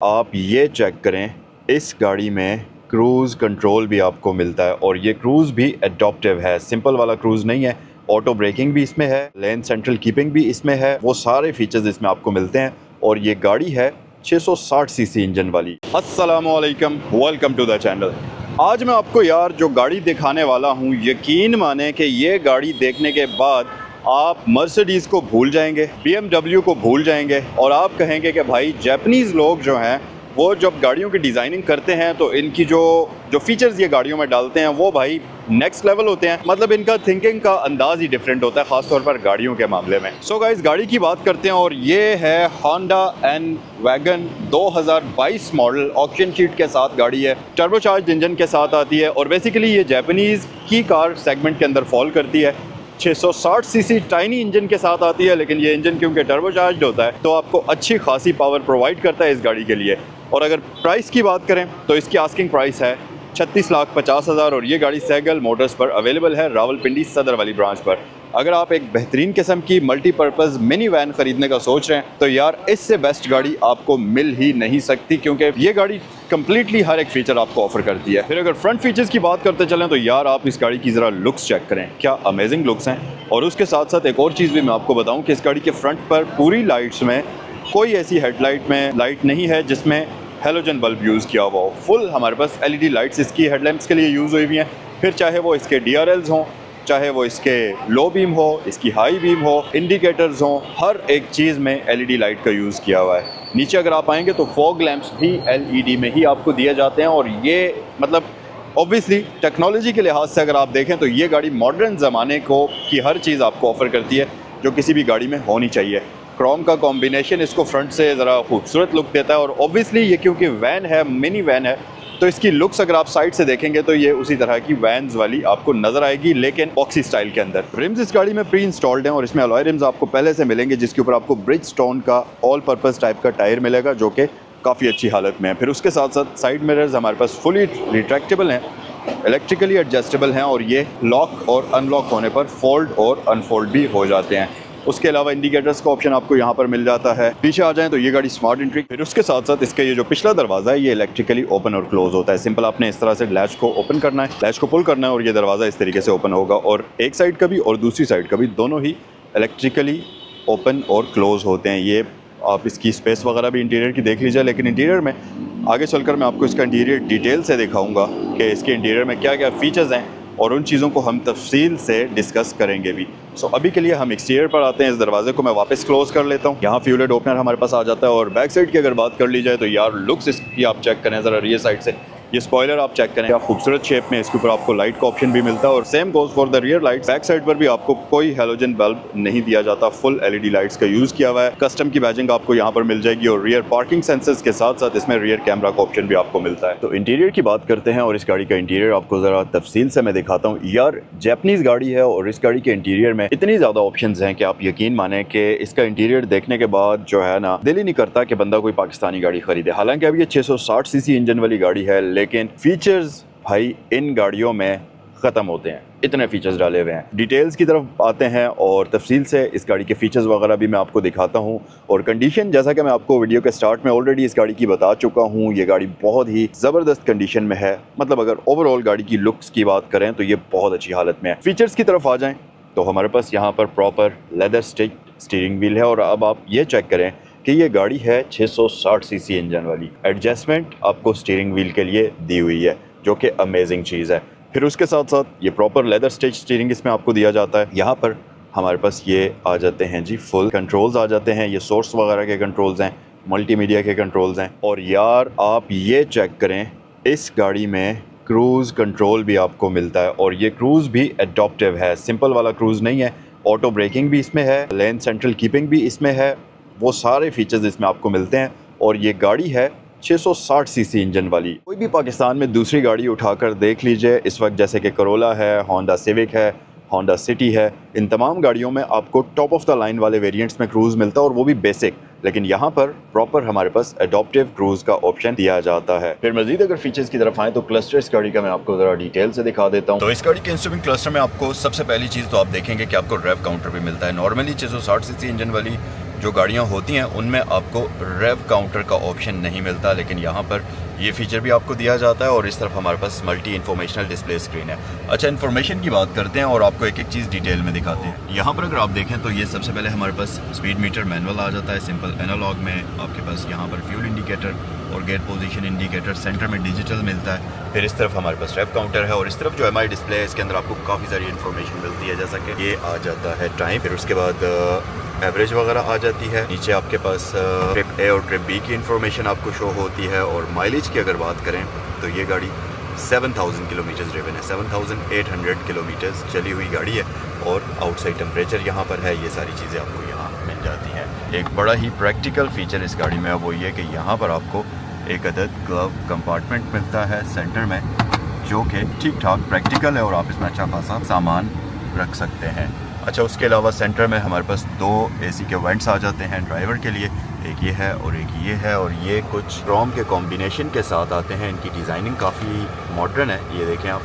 आप ये चेक करें, इस गाड़ी में क्रूज़ कंट्रोल भी आपको मिलता है और ये क्रूज़ भी एडॉप्टिव है। सिंपल वाला क्रूज़ नहीं है, ऑटो ब्रेकिंग भी इसमें है, लेन सेंट्रल कीपिंग भी इसमें है। वो सारे फीचर्स इसमें आपको मिलते हैं और ये गाड़ी है 660 सीसी इंजन वाली। अस्सलामुअलैकुम, वेलकम टू द चैनल। आज मैं आपको यार जो गाड़ी दिखाने वाला हूँ, यकीन माने कि ये गाड़ी देखने के बाद आप मर्सिडीज़ को भूल जाएंगे, BMW को भूल जाएंगे और आप कहेंगे कि भाई जापानीज़ लोग जो हैं वो जब गाड़ियों की डिज़ाइनिंग करते हैं तो इनकी जो फीचर्स ये गाड़ियों में डालते हैं वो भाई नेक्स्ट लेवल होते हैं। मतलब इनका थिंकिंग का अंदाज़ ही डिफरेंट होता है, ख़ासतौर पर गाड़ियों के मामले में। सो गाइस, गाड़ी की बात करते हैं और ये है Honda N wagon 2022 model. Auction sheet के साथ गाड़ी है, टर्बोचार्ज इंजन के साथ आती है और बेसिकली ये जापानीज़ की कार सेगमेंट के अंदर फॉल करती है। 660 सीसी टाइनी इंजन के साथ आती है, लेकिन ये इंजन क्योंकि टर्बोचार्ज्ड होता है तो आपको अच्छी खासी पावर प्रोवाइड करता है इस गाड़ी के लिए। और अगर प्राइस की बात करें तो इसकी आस्किंग प्राइस है 36,50,000 और ये गाड़ी सैगल मोटर्स पर अवेलेबल है, रावलपिंडी सदर वाली ब्रांच पर। अगर आप एक बेहतरीन किस्म की मल्टीपर्पज़ मिनी वैन ख़रीदने का सोच रहे हैं तो यार इससे बेस्ट गाड़ी आपको मिल ही नहीं सकती, क्योंकि ये गाड़ी कम्प्लीटली हर एक फ़ीचर आपको ऑफर करती है। फिर अगर फ्रंट फीचर्स की बात करते चलें तो यार आप इस गाड़ी की ज़रा लुक्स चेक करें, क्या अमेजिंग लुक्स हैं। और उसके साथ साथ एक और चीज़ भी मैं आपको बताऊँ कि इस गाड़ी के फ्रंट पर पूरी लाइट्स में कोई ऐसी हेडलाइट में लाइट नहीं है जिसमें हेलोजन बल्ब यूज़ किया हुआ हो। फुल हमारे पास LED लाइट्स इसकी हेडलैम्प्स के लिए यूज़ हुई हुई हैं। फिर चाहे वो इसके DRLs हों, चाहे वो इसके लो बीम हो, इसकी हाई बीम हो, इंडिकेटर्स हों, हर एक चीज़ में LED लाइट का यूज़ किया हुआ है। नीचे अगर आप आएंगे तो फॉग लैंप्स भी LED में ही आपको दिए जाते हैं और ये मतलब ऑब्वियसली टेक्नोलॉजी के लिहाज से अगर आप देखें तो ये गाड़ी मॉडर्न ज़माने को की हर चीज़ आपको ऑफ़र करती है जो किसी भी गाड़ी में होनी चाहिए। क्रोम का कॉम्बिनेशन इसको फ्रंट से ज़रा खूबसूरत लुक देता है और ऑब्वियसली ये क्योंकि वैन है, मिनी वैन है, तो इसकी लुक्स अगर आप साइड से देखेंगे तो ये उसी तरह की वैन्स वाली आपको नज़र आएगी, लेकिन बॉक्सी स्टाइल के अंदर। रिम्स इस गाड़ी में प्री इंस्टॉल्ड हैं और इसमें अलॉय रिम्स आपको पहले से मिलेंगे, जिसके ऊपर आपको ब्रिजस्टोन का ऑल पर्पज़ टाइप का टायर मिलेगा जो कि काफ़ी अच्छी हालत में है। फिर उसके साथ साथ साइड मिरर्स हमारे पास फुली रिट्रैक्टेबल हैं, इलेक्ट्रिकली एडजस्टेबल हैं और ये लॉक और अनलॉक होने पर फोल्ड और अनफोल्ड भी हो जाते हैं। उसके अलावा इंडिकेटर्स का ऑप्शन आपको यहाँ पर मिल जाता है। पीछे आ जाएं तो ये गाड़ी स्मार्ट एंट्री। फिर उसके साथ साथ इसका ये जो पिछला दरवाज़ा है ये इलेक्ट्रिकली ओपन और क्लोज होता है। सिंपल आपने इस तरह से लैच को ओपन करना है, लैच को पुल करना है और ये दरवाज़ा इस तरीके से ओपन होगा और एक साइड का भी और दूसरी साइड का भी दोनों ही इलेक्ट्रिकली ओपन और क्लोज होते हैं। ये आप इसकी स्पेस वगैरह भी इंटीरियर की देख लीजिए, लेकिन इंटीरियर में आगे चलकर मैं आपको इसका इंटीरियर डिटेल से दिखाऊँगा कि इसके इंटीरियर में क्या क्या फ़ीचर्स हैं और उन चीज़ों को हम तफसील से डिस्कस करेंगे भी। सो अभी के लिए हम एक्सटीरियर पर आते हैं। इस दरवाजे को मैं वापस क्लोज कर लेता हूँ। यहाँ फ्यूल ओपनर हमारे पास आ जाता है और बैक साइड की अगर बात कर ली जाए तो यार लुक्स इसकी आप चेक करें ज़रा रियर साइड से। ये स्पॉइलर आप चेक करें, क्या खूबसूरत शेप में इसके ऊपर आपको लाइट का ऑप्शन भी मिलता है और same goes for the rear light. Back side पर भी आपको कोई हेलोजन बल्ब नहीं दिया जाता, फुल LED लाइट्स का यूज़ किया हुआ है। कस्टम की बैजिंग आपको यहाँ पर मिल जाएगी और रियर पार्किंग सेंसर्स के साथ साथ इसमें रियर कैमरा का ऑप्शन भी आपको मिलता है। तो इंटीरियर की बात करते हैं और इस गाड़ी का इंटीरियर आपको ज़रा तफसील से मैं दिखाता हूँ। यार जापानीज़ गाड़ी है और इस गाड़ी के इंटीरियर में इतनी ज़्यादा ऑप्शंस हैं कि आप यकीन माने कि इसका इंटीरियर देखने के बाद जो है ना, दिल ही नहीं करता कि बंदा कोई पाकिस्तानी गाड़ी खरीदे। हालांकि अब ये 660 सीसी इंजन वाली गाड़ी है, लेकिन फीचर्स भाई इन गाड़ियों में ख़त्म होते हैं, इतने फीचर्स डाले हुए हैं। डिटेल्स की तरफ आते हैं और तफसील से इस गाड़ी के फीचर्स वगैरह भी मैं आपको दिखाता हूं और कंडीशन जैसा कि मैं आपको वीडियो के स्टार्ट में ऑलरेडी इस गाड़ी की बता चुका हूं, ये गाड़ी बहुत ही ज़बरदस्त कंडीशन में है। मतलब अगर ओवरऑल गाड़ी की लुक्स की बात करें तो ये बहुत अच्छी हालत में है। फीचर्स की तरफ आ जाएँ तो हमारे पास यहाँ पर proper leather stitch steering wheel है और अब आप ये चेक करें कि ये गाड़ी है 660 सीसी इंजन वाली। एडजस्टमेंट आपको स्टीयरिंग व्हील के लिए दी हुई है जो कि अमेजिंग चीज़ है। फिर उसके साथ साथ ये प्रॉपर लेदर स्टिच स्टीयरिंग इसमें आपको दिया जाता है। यहाँ पर हमारे पास ये आ जाते हैं जी फुल कंट्रोल्स आ जाते हैं, ये सोर्स वगैरह के कंट्रोल्स हैं, मल्टीमीडिया के कंट्रोल्स हैं। और यार आप ये चेक करें, इस गाड़ी में क्रूज़ कंट्रोल भी आपको मिलता है और ये क्रूज़ भी एडॉप्टिव है। सिंपल वाला क्रूज़ नहीं है, ऑटो ब्रेकिंग भी इसमें है, लेन सेंट्रल कीपिंग भी इसमें है, वो सारे फीचर्स इसमें आपको मिलते हैं। और ये गाड़ी है 660 सीसी इंजन वाली। कोई भी पाकिस्तान में दूसरी गाड़ी उठाकर देख लीजिए इस वक्त, जैसे कि करोला है, होंडा सिविक है, होंडा सिटी है, इन तमाम गाड़ियों में आपको टॉप ऑफ द लाइन वाले वेरिएंट्स में क्रूज़ मिलता है और वो भी बेसिक। लेकिन यहाँ पर प्रॉपर हमारे पास एडॉप्टिव क्रूज़ का ऑप्शन दिया जाता है। फिर मजीद अगर फीचर्स की तरफ आए तो क्लस्टर इस गाड़ी का मैं आपको ज़रा डिटेल से दिखा देता हूँ। तो इस गाड़ी के इंस्ट्रूमेंट क्लस्टर में आपको सबसे पहली चीज़ तो आप देखेंगे कि आपको रेव काउंटर भी मिलता है। नॉर्मली 660 सीसी इंजन वाली जो गाड़ियाँ होती हैं उनमें आपको रेव काउंटर का ऑप्शन नहीं मिलता, लेकिन यहाँ पर ये फीचर भी आपको दिया जाता है। और इस तरफ हमारे पास मल्टी इन्फॉर्मेशनल डिस्प्ले स्क्रीन है। अच्छा, इन्फॉर्मेशन की बात करते हैं और आपको एक एक चीज़ डिटेल में दिखाते हैं। यहाँ पर अगर आप देखें तो ये सबसे पहले हमारे पास स्पीड मीटर मैनुअल आ जाता है सिंपल एनालॉग में। आपके पास यहाँ पर फ्यूल इंडिकेटर और गेट पोजीशन इंडिकेटर सेंटर में डिजिटल मिलता है। फिर इस तरफ हमारे पास रेव काउंटर है और इस तरफ जो MI डिस्प्ले है इसके अंदर आपको काफ़ी सारी इन्फॉर्मेशन मिलती है, जैसा कि ये आ जाता है टाइम, फिर उसके बाद एवरेज वगैरह आ जाती है। नीचे आपके पास ट्रिप A और ट्रिप B की इन्फॉर्मेशन आपको शो होती है। और माइलेज की अगर बात करें तो ये गाड़ी 7000 किलोमीटर ड्रिवन है, 7800 किलोमीटर चली हुई गाड़ी है। और आउटसाइड टेम्परेचर यहाँ पर है, ये सारी चीज़ें आपको यहाँ मिल जाती हैं। एक बड़ा ही प्रैक्टिकल फीचर इस गाड़ी में है वो ये कि यहाँ पर आपको एक अदद ग्लव कंपार्टमेंट मिलता है सेंटर में, जो कि ठीक ठाक प्रैक्टिकल है और आप इसमें अच्छा खासा सामान रख सकते हैं। अच्छा, उसके अलावा सेंटर में हमारे पास 2 AC के वेंट्स आ जाते हैं ड्राइवर के लिए, एक ये है और एक ये है। और ये कुछ क्रोम के कॉम्बिनेशन के साथ आते हैं। इनकी डिज़ाइनिंग काफ़ी मॉडर्न है, ये देखें आप,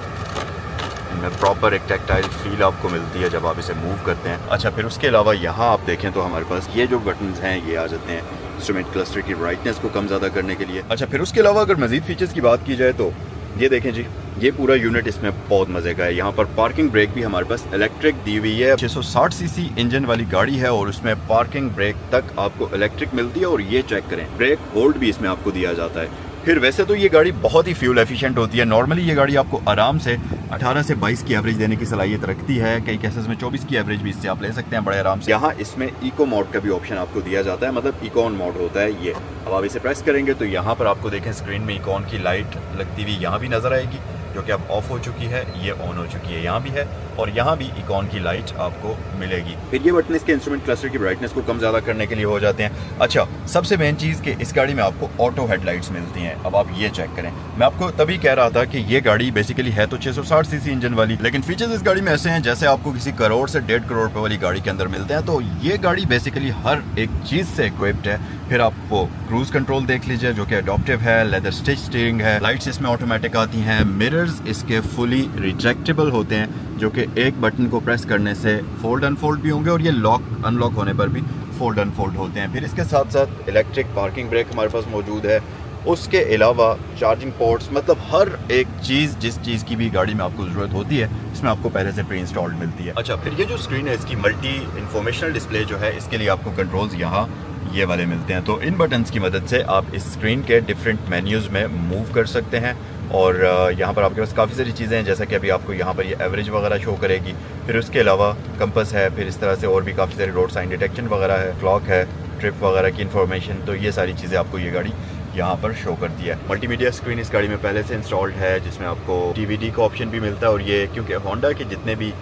इनमें प्रॉपर एक टैक्टाइल फील आपको मिलती है जब आप इसे मूव करते हैं। अच्छा, फिर उसके अलावा यहाँ आप देखें तो हमारे पास ये जो बटन्स हैं ये आ जाते हैं इंस्ट्रूमेंट क्लस्टर की ब्राइटनेस को कम ज़्यादा करने के लिए। अच्छा, फिर उसके अलावा अगर मज़ीद फीचर्स की बात की जाए तो ये देखें जी, ये पूरा यूनिट इसमें बहुत मज़े का है। यहाँ पर पार्किंग ब्रेक भी हमारे पास इलेक्ट्रिक दी हुई है। 660 सीसी इंजन वाली गाड़ी है और उसमें पार्किंग ब्रेक तक आपको इलेक्ट्रिक मिलती है। और ये चेक करें, ब्रेक होल्ड भी इसमें आपको दिया जाता है। फिर वैसे तो ये गाड़ी बहुत ही फ्यूल एफिशिएंट होती है। नॉर्मली ये गाड़ी आपको आराम से 18 से 22 की एवरेज देने की सलाहियत रखती है। कई केसेस में 24 की एवरेज भी इससे आप ले सकते हैं बड़े आराम से। यहाँ इसमें इको मोड का भी ऑप्शन आपको दिया जाता है, मतलब इकोन मोड होता है ये। अब आप इसे प्रेस करेंगे तो यहाँ पर आपको देखें स्क्रीन में इकोन की लाइट लगती हुई यहाँ भी नजर आएगी, जो कि अब ऑफ हो चुकी है, ये ऑन हो चुकी है, यहाँ भी है और यहाँ भी इकॉन की लाइट आपको मिलेगी। फिर ये बटन इसके इंस्ट्रूमेंट क्लस्टर की ब्राइटनेस को कम ज़्यादा करने के लिए हो जाते हैं। अच्छा, सबसे मेन चीज़ कि इस गाड़ी में आपको ऑटो हेडलाइट्स मिलती हैं। अब आप ये चेक करें, मैं आपको तभी कह रहा था कि ये गाड़ी बेसिकली है तो 660 सीसी इंजन वाली, लेकिन फीचर्स इस गाड़ी में ऐसे हैं जैसे आपको किसी करोड़ से 1.5 करोड़ रुपए वाली गाड़ी के अंदर मिलते हैं। तो ये गाड़ी बेसिकली हर एक चीज़ से इक्विप्ड है। फिर आपको क्रूज कंट्रोल देख लीजिए जो कि एडॉप्टिव है, लेदर स्टिच स्टीयरिंग है, लाइट्स इसमें ऑटोमेटिक आती हैं, मिरर्स इसके फुली रिजेक्टेबल होते हैं जो कि एक बटन को प्रेस करने से फोल्ड अनफोल्ड भी होंगे और ये लॉक अनलॉक होने पर भी फोल्ड अनफोल्ड होते हैं। फिर इसके साथ साथ इलेक्ट्रिक पार्किंग ब्रेक हमारे पास मौजूद है। उसके अलावा चार्जिंग पोर्ट्स, मतलब हर एक चीज़ जिस चीज़ की भी गाड़ी में आपको ज़रूरत होती है इसमें आपको पहले से प्री इंस्टॉल्ड मिलती है। अच्छा, फिर ये जो स्क्रीन है इसकी मल्टी इन्फॉर्मेशनल डिस्प्ले जो है, इसके लिए आपको कंट्रोल्स यहाँ ये वाले मिलते हैं। तो इन बटन्स की मदद से आप इस स्क्रीन के डिफरेंट मेन्यूज़ में मूव कर सकते हैं। और यहाँ पर आपके पास काफ़ी सारी चीज़ें हैं, जैसा कि अभी आपको यहाँ पर ये एवरेज वगैरह शो करेगी। फिर उसके अलावा कंपस है, फिर इस तरह से और भी काफ़ी सारी रोड साइन डिटेक्शन वगैरह है, क्लॉक है, ट्रिप वगैरह की इन्फॉर्मेशन। तो ये सारी चीज़ें आपको ये गाड़ी यहाँ पर शो करती है। मल्टीमीडिया स्क्रीन इस गाड़ी में पहले से इंस्टॉल्ड है, जिसमें आपको DVD का ऑप्शन भी मिलता है। और ये क्योंकि होंडा के जितने भी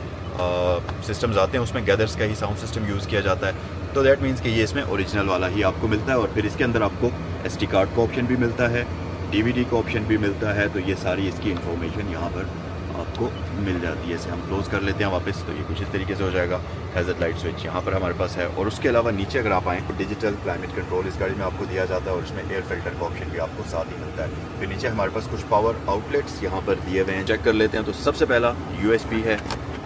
सिस्टम्स आते हैं उसमें गैदर्स का ही साउंड सिस्टम यूज़ किया जाता है, तो दैट मीन्स कि ये इसमें ओरिजिनल वाला ही आपको मिलता है। और फिर इसके अंदर आपको SD कार्ड का ऑप्शन भी मिलता है, DVD का ऑप्शन भी मिलता है। तो ये सारी इसकी इन्फॉर्मेशन यहाँ पर आपको मिल जाती है। इसे हम क्लोज़ कर लेते हैं वापस, तो ये कुछ इस तरीके से हो जाएगा। हैज़र्ड लाइट स्विच यहाँ पर हमारे पास है। और उसके अलावा नीचे अगर आप आएँ तो डिजिटल क्लाइमेट कंट्रोल इस गाड़ी में आपको दिया जाता है और इसमें एयर फिल्टर का ऑप्शन भी आपको साथ ही मिलता है। फिर नीचे हमारे पास कुछ पावर आउटलेट्स यहाँ पर दिए हुए हैं, चेक कर लेते हैं। तो सबसे पहला USB है,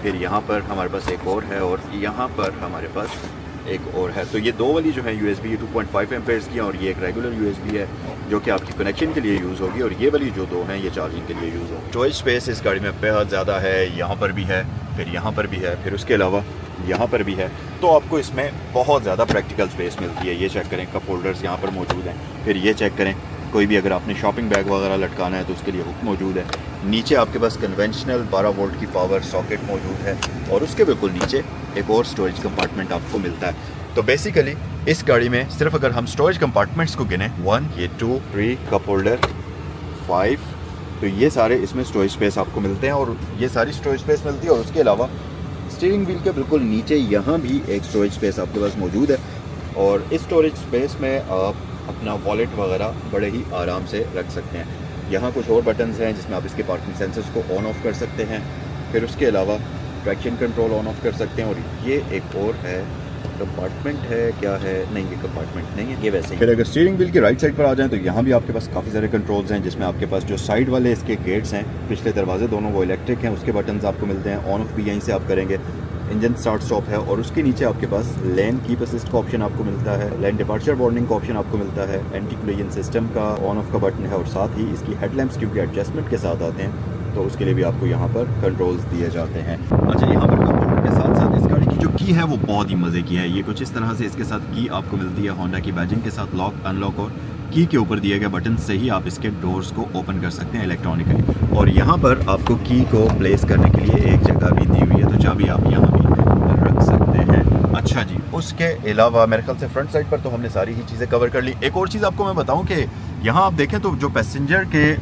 फिर यहाँ पर हमारे पास एक और है और यहाँ पर हमारे पास एक और है। तो ये दो वाली जो है USB ये 2.5 एम्पेयर्स की, और ये एक रेगुलर USB है जो कि आपकी कनेक्शन के लिए यूज़ होगी। और ये वाली जो दो हैं ये चार्जिंग के लिए यूज़ होगी। स्टोरेज स्पेस इस गाड़ी में बेहद ज़्यादा है, यहाँ पर भी है, फिर यहाँ पर भी है, फिर उसके अलावा यहाँ पर भी है। तो आपको इसमें बहुत ज़्यादा प्रैक्टिकल स्पेस मिलती है। ये चेक करें, कप होल्डर्स यहाँ पर मौजूद हैं। फिर ये चेक करें, कोई भी अगर आपने शॉपिंग बैग वगैरह लटकाना है तो उसके लिए हुक मौजूद है। नीचे आपके पास कन्वेंशनल 12 वोल्ट की पावर सॉकेट मौजूद है और उसके बिल्कुल नीचे एक और स्टोरेज कंपार्टमेंट आपको मिलता है। तो बेसिकली इस गाड़ी में सिर्फ अगर हम स्टोरेज कंपार्टमेंट्स को गिने 1, ये 2, 3 कप होल्डर, 5, तो ये सारे इसमें स्टोरेज स्पेस आपको मिलते हैं और ये सारी स्टोरेज स्पेस मिलती है। और उसके अलावा स्टीयरिंग व्हील के बिल्कुल नीचे यहाँ भी एक स्टोरेज स्पेस आपके पास मौजूद है और इस स्टोरेज स्पेस में आप अपना वॉलेट वगैरह बड़े ही आराम से रख सकते हैं। यहाँ कुछ और बटन्स हैं जिसमें आप इसके पार्किंग सेंसर्स को ऑन ऑफ कर सकते हैं। फिर उसके अलावा ट्रैक्शन कंट्रोल ऑन ऑफ कर सकते हैं। और ये एक और है, कंपार्टमेंट है, क्या है, नहीं ये कंपार्टमेंट नहीं है, ये वैसे ही। फिर अगर स्टीयरिंग व्हील के राइट साइड पर आ जाएं तो यहाँ भी आपके पास काफ़ी सारे कंट्रोल्स हैं, जिसमें आपके पास जो साइड वाले इसके गेट्स हैं, पिछले दरवाजे दोनों वो इलेक्ट्रिक हैं, उसके बटन्स आपको मिलते हैं। ऑन ऑफ भी यहीं से आप करेंगे। इंजन स्टार्ट स्टॉप है और उसके नीचे आपके पास लेन कीप असिस्ट का ऑप्शन आपको मिलता है, लेन डिपार्चर वार्निंग का ऑप्शन आपको मिलता है, एंटी कोलिजन सिस्टम का ऑन ऑफ का बटन है और साथ ही इसकी हेडलैम्प्स क्योंकि एडजस्टमेंट के साथ आते हैं तो उसके लिए भी आपको यहाँ पर कंट्रोल्स दिए जाते हैं। अच्छा, यहाँ पर कंप्यूटर के साथ साथ इस गाड़ी की जो की है वो बहुत ही मज़े की है। ये कुछ इस तरह से इसके साथ की आपको मिलती है होंडा की बैजिंग के साथ, लॉक अनलॉक और की के ऊपर दिए गए बटन से ही आप इसके डोर्स को ओपन कर सकते हैं इलेक्ट्रॉनिकली। और यहाँ पर आपको की को प्लेस करने के लिए एक जगह भी दी हुई है, तो चाबी आप यहाँ भी रख सकते हैं। अच्छा जी, उसके अलावा मेरे ख्याल से फ्रंट साइड पर तो हमने सारी ही चीज़ें कवर कर ली। एक और चीज़ आपको मैं बताऊं कि यहाँ आप देखें तो जो पैसेंजर के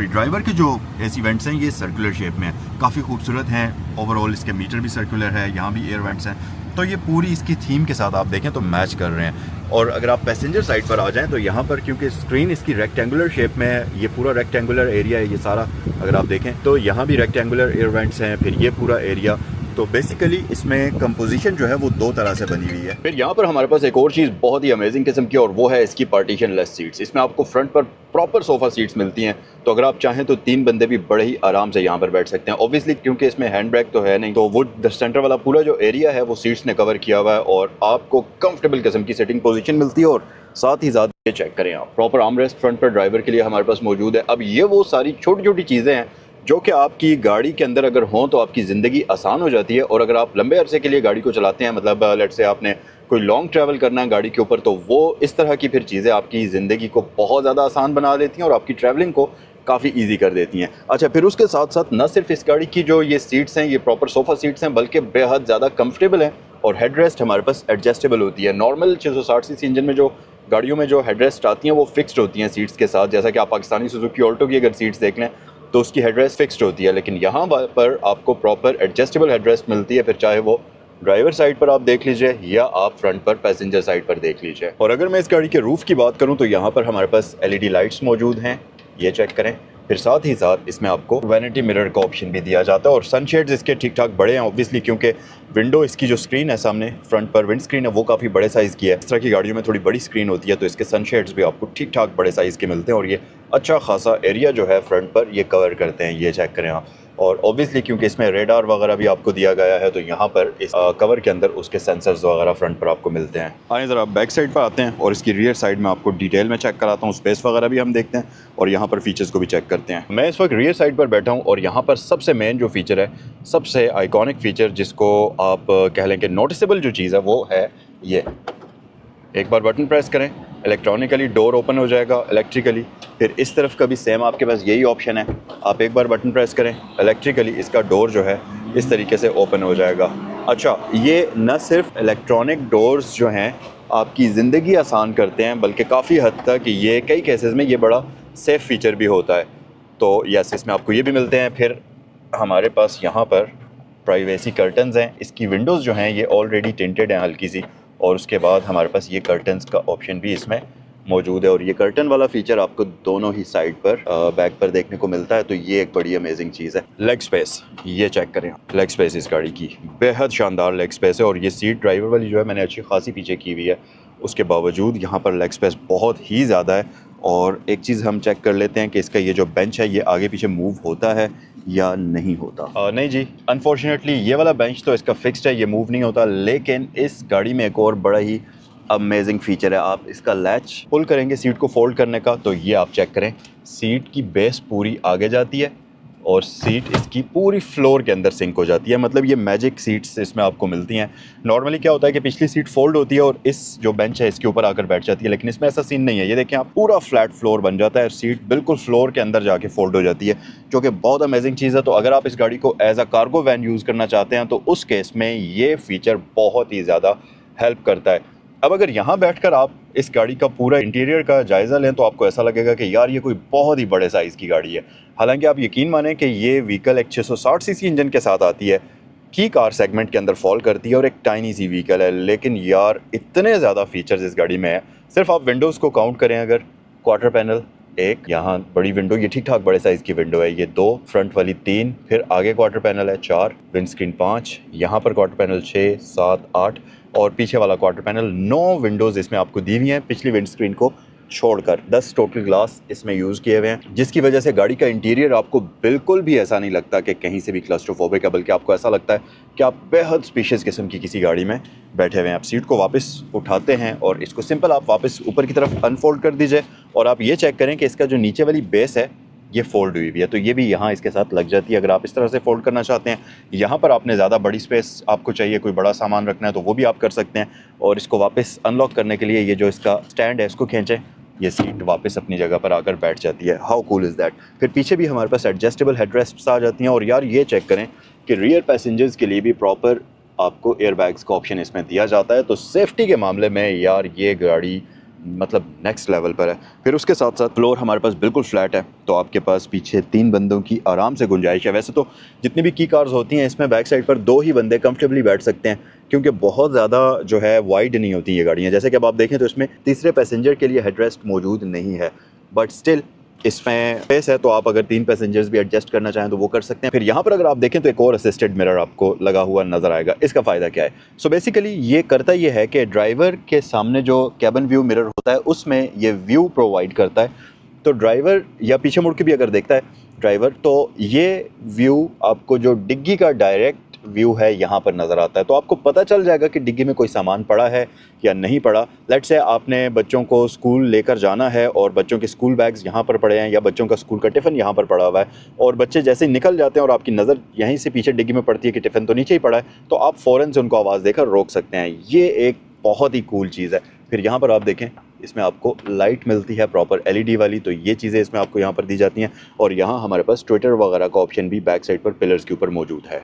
ड्राइवर के जो एसी वेंट्स हैं ये सर्कुलर शेप में हैं, काफ़ी खूबसूरत हैं। ओवरऑल इसके मीटर भी सर्कुलर है, यहाँ भी एयर वेंट्स हैं, तो ये पूरी इसकी थीम के साथ आप देखें तो मैच कर रहे हैं। और अगर आप पैसेंजर साइड पर आ जाएं तो यहाँ पर क्योंकि स्क्रीन इसकी रेक्टेंगुलर शेप में है, ये पूरा रेक्टेंगुलर एरिया है ये सारा, अगर आप देखें तो यहाँ भी रेक्टेंगुलर एयर वेंट्स हैं, फिर ये पूरा एरिया। तो बेसिकली इसमें कंपोजिशन जो है वो दो तरह से बनी हुई है। फिर यहाँ पर हमारे पास एक और चीज़ बहुत ही अमेजिंग किस्म की और वो है इसकी पार्टीशन लेस सीट्स। इसमें आपको फ्रंट पर प्रॉपर सोफ़ा सीट्स मिलती हैं, तो अगर आप चाहें तो 3 बंदे भी बड़े ही आराम से यहाँ पर बैठ सकते हैं। ऑब्वियसली क्योंकि इसमें हैंड ब्रेक तो है नहीं, तो वो सेंटर वाला पूरा जो एरिया है वो सीट्स ने कवर किया हुआ है और आपको कंफर्टेबल किस्म की सिटिंग पोजीशन मिलती है। और साथ ही साथ ये चेक करें आप, प्रॉपर आर्मरेस्ट फ्रंट पर ड्राइवर के लिए हमारे पास मौजूद है। अब ये वो सारी छोटी छोटी चीज़ें हैं जो कि आपकी गाड़ी के अंदर अगर हों तो आपकी ज़िंदगी आसान हो जाती है। और अगर आप लंबे अरसे के लिए गाड़ी को चलाते हैं, मतलब लेट से आपने कोई लॉन्ग ट्रैवल करना है गाड़ी के ऊपर, तो वो इस तरह की फिर चीज़ें आपकी ज़िंदगी को बहुत ज़्यादा आसान बना देती हैं और आपकी ट्रैवलिंग को काफ़ी इजी कर देती हैं। अच्छा, फिर उसके साथ साथ न सिर्फ इस गाड़ी की जो ये सीट्स हैं ये प्रॉपर सोफ़ा सीट्स हैं, बल्कि बेहद ज़्यादा कंफर्टेबल हैं और हेड रेस्ट हमारे पास एडजस्टेबल होती है। नॉर्मल 660 सीसी इंजन में जो गाड़ियों में जो हेड रेस्ट आती हैं वो फिक्स्ड होती हैं सीट्स के साथ, जैसा कि आप पाकिस्तानी सुजुकी ऑल्टो की अगर सीट्स देख लें तो उसकी हेडरेस्ट फिक्स्ड होती है, लेकिन यहाँ पर आपको प्रॉपर एडजस्टेबल हेडरेस्ट मिलती है, फिर चाहे वो ड्राइवर साइड पर आप देख लीजिए या आप फ्रंट पर पैसेंजर साइड पर देख लीजिए। और अगर मैं इस गाड़ी के रूफ़ की बात करूँ तो यहाँ पर हमारे पास LED लाइट्स मौजूद हैं, ये चेक करें। फिर साथ ही साथ इसमें आपको वैनिटी मिरर का ऑप्शन भी दिया जाता है और सनशेड्स इसके ठीक ठाक बड़े हैं ऑब्वियसली, क्योंकि विंडो इसकी जो स्क्रीन है सामने फ्रंट पर विंड स्क्रीन है वो काफ़ी बड़े साइज़ की है। इस तरह की गाड़ियों में थोड़ी बड़ी स्क्रीन होती है तो इसके सनशेड्स भी आपको ठीक ठाक बड़े साइज़ के मिलते हैं और ये अच्छा खासा एरिया जो है फ्रंट पर ये कवर करते हैं, ये चेक करें आप। और ऑब्वियसली क्योंकि इसमें रेडार वगैरह भी आपको दिया गया है तो यहाँ पर इस कवर के अंदर उसके सेंसर्स वगैरह फ्रंट पर आपको मिलते हैं। आइए ज़रा बैक साइड पर आते हैं और इसकी रियर साइड में आपको डिटेल में चेक कराता हूँ, स्पेस वगैरह भी हम देखते हैं और यहाँ पर फीचर्स को भी चेक करते हैं। मैं इस वक्त रियर साइड पर बैठा हूँ और यहाँ पर सबसे मेन जो फीचर है, सबसे आइकॉनिक फीचर जिसको आप कह लें कि नोटिसेबल जो चीज़ है वो है ये। एक बार बटन प्रेस करें, इलेक्ट्रॉनिकली डोर ओपन हो जाएगा, इलेक्ट्रिकली। फिर इस तरफ का भी सेम आपके पास यही ऑप्शन है, आप एक बार बटन प्रेस करें, इलेक्ट्रिकली इसका डोर जो है इस तरीके से ओपन हो जाएगा। अच्छा, ये न सिर्फ इलेक्ट्रॉनिक डोर्स जो हैं आपकी ज़िंदगी आसान करते हैं, बल्कि काफ़ी हद तक ये कई केसेस में ये बड़ा सेफ़ फीचर भी होता है। तो यस, इसमें आपको ये भी मिलते हैं। फिर हमारे पास यहाँ पर प्राइवेसी कर्टन्स हैं, इसकी विंडोज़ जो हैं ये ऑलरेडी टिंटेड हैं हल्की सी, और उसके बाद हमारे पास ये कर्टन्स का ऑप्शन भी इसमें मौजूद है और ये कर्टन वाला फीचर आपको दोनों ही साइड पर बैक पर देखने को मिलता है, तो ये एक बड़ी अमेजिंग चीज़ है। लेग स्पेस ये चेक करें, लेग स्पेस इस गाड़ी की बेहद शानदार लेग स्पेस है और ये सीट ड्राइवर वाली जो है मैंने अच्छी खासी पीछे की हुई है, उसके बावजूद यहाँ पर लेग स्पेस बहुत ही ज़्यादा है। और एक चीज़ हम चेक कर लेते हैं कि इसका ये जो बेंच है ये आगे पीछे मूव होता है या नहीं होता। नहीं जी, अनफॉर्चुनेटली ये वाला बेंच तो इसका फिक्स्ड है, ये मूव नहीं होता। लेकिन इस गाड़ी में एक और बड़ा ही अमेजिंग फीचर है, आप इसका लैच पुल करेंगे सीट को फोल्ड करने का, तो ये आप चेक करें, सीट की बेस पूरी आगे जाती है और सीट इसकी पूरी फ्लोर के अंदर सिंक हो जाती है। मतलब ये मैजिक सीट्स इसमें आपको मिलती हैं। नॉर्मली क्या होता है कि पिछली सीट फोल्ड होती है और इस जो बेंच है इसके ऊपर आकर बैठ जाती है, लेकिन इसमें ऐसा सीन नहीं है। ये देखें आप, पूरा फ्लैट फ्लोर बन जाता है, सीट बिल्कुल फ्लोर के अंदर जाके फोल्ड हो जाती है, जो कि बहुत अमेजिंग चीज़ है। तो अगर आप इस गाड़ी को as a cargo van use करना चाहते हैं तो उस केस में ये फीचर बहुत ही ज़्यादा हेल्प करता है। अब अगर यहाँ बैठकर आप इस गाड़ी का पूरा इंटीरियर का जायज़ा लें तो आपको ऐसा लगेगा कि यार ये कोई बहुत ही बड़े साइज़ की गाड़ी है। हालांकि आप यकीन मानें कि ये व्हीकल एक 660 सीसी इंजन के साथ आती है, की कार सेगमेंट के अंदर फॉल करती है और एक टाइनी सी व्हीकल है, लेकिन यार इतने ज़्यादा फीचर्स इस गाड़ी में है। सिर्फ आप विंडोज़ को काउंट करें, अगर क्वार्टर पैनल एक, यहाँ बड़ी विंडो, ये ठीक ठाक बड़े साइज़ की विंडो है, ये 2, फ्रंट वाली 3, फिर आगे क्वार्टर पैनल है 4, विंड स्क्रीन 5, यहाँ पर क्वार्टर पैनल 6, 7, 8 और पीछे वाला क्वार्टर पैनल 9 विंडोज़ इसमें आपको दी हुई हैं। पिछली विंड स्क्रीन को छोड़कर 10 टोटल ग्लास इसमें यूज़ किए हुए हैं, जिसकी वजह से गाड़ी का इंटीरियर आपको बिल्कुल भी ऐसा नहीं लगता कि कहीं से भी क्लस्ट्रोफोबिक है, बल्कि आपको ऐसा लगता है कि आप बेहद स्पेशियस किस्म की किसी गाड़ी में बैठे हुए हैं। आप सीट को वापस उठाते हैं और इसको सिंपल आप वापस ऊपर की तरफ अनफोल्ड कर दीजिए और आप ये चेक करें कि इसका जो नीचे वाली बेस है ये फोल्ड हुई है, तो ये भी यहाँ इसके साथ लग जाती है। अगर आप इस तरह से फोल्ड करना चाहते हैं, यहाँ पर आपने ज़्यादा बड़ी स्पेस आपको चाहिए, कोई बड़ा सामान रखना है, तो वो भी आप कर सकते हैं। और इसको वापस अनलॉक करने के लिए ये जो इसका स्टैंड है इसको खींचें, ये सीट वापस अपनी जगह पर आकर बैठ जाती है। How cool is that. फिर पीछे भी हमारे पास एडजस्टेबल हेडरेस्ट्स आ जाती हैं। और यार ये चेक करें कि रियर पैसेंजर्स के लिए भी प्रॉपर आपको एयर बैग्स का ऑप्शन इसमें दिया जाता है। तो सेफ्टी के मामले में यार ये गाड़ी मतलब नेक्स्ट लेवल पर है। फिर उसके साथ साथ फ्लोर हमारे पास बिल्कुल फ्लैट है, तो आपके पास पीछे 3 बंदों की आराम से गुंजाइश है। वैसे तो जितनी भी की कार्स होती हैं इसमें बैक साइड पर 2 ही बंदे कंफर्टेबली बैठ सकते हैं, क्योंकि बहुत ज़्यादा जो है वाइड नहीं होती ये गाड़ियाँ। जैसे कि अब आप देखें तो इसमें तीसरे पैसेंजर के लिए हेडरेस्ट मौजूद नहीं है, बट स्टिल इसमें स्पेस है, तो आप अगर 3 पैसेंजर्स भी एडजस्ट करना चाहें तो वो कर सकते हैं। फिर यहाँ पर अगर आप देखें तो एक और असिस्टेड मिरर आपको लगा हुआ नज़र आएगा। इसका फ़ायदा क्या है? सो बेसिकली ये करता ये है कि ड्राइवर के सामने जो कैबिन व्यू मिरर होता है उसमें ये व्यू प्रोवाइड करता है, तो ड्राइवर या पीछे मुड़ के भी अगर देखता है ड्राइवर तो ये व्यू आपको जो डिग्गी का डायरेक्ट व्यू है यहाँ पर नज़र आता है। तो आपको पता चल जाएगा कि डिग्गी में कोई सामान पड़ा है या नहीं पड़ा। लेट्स से आपने बच्चों को स्कूल लेकर जाना है और बच्चों के स्कूल बैग्स यहाँ पर पड़े हैं या बच्चों का स्कूल का टिफ़िन यहाँ पर पड़ा हुआ है, और बच्चे जैसे ही निकल जाते हैं और आपकी नज़र यहीं से पीछे डिग्गी में पड़ती है कि टिफ़िन तो नीचे ही पड़ा है, तो आप फ़ौरन से उनको आवाज़ देकर रोक सकते हैं। ये एक बहुत ही कूल चीज़ है। फिर यहाँ पर आप देखें इसमें आपको लाइट मिलती है प्रॉपर LED वाली, तो ये चीज़ें इसमें आपको यहाँ पर दी जाती हैं। और यहाँ हमारे पास ट्विटर वगैरह का ऑप्शन भी बैक साइड पर पिलर्स के ऊपर मौजूद है।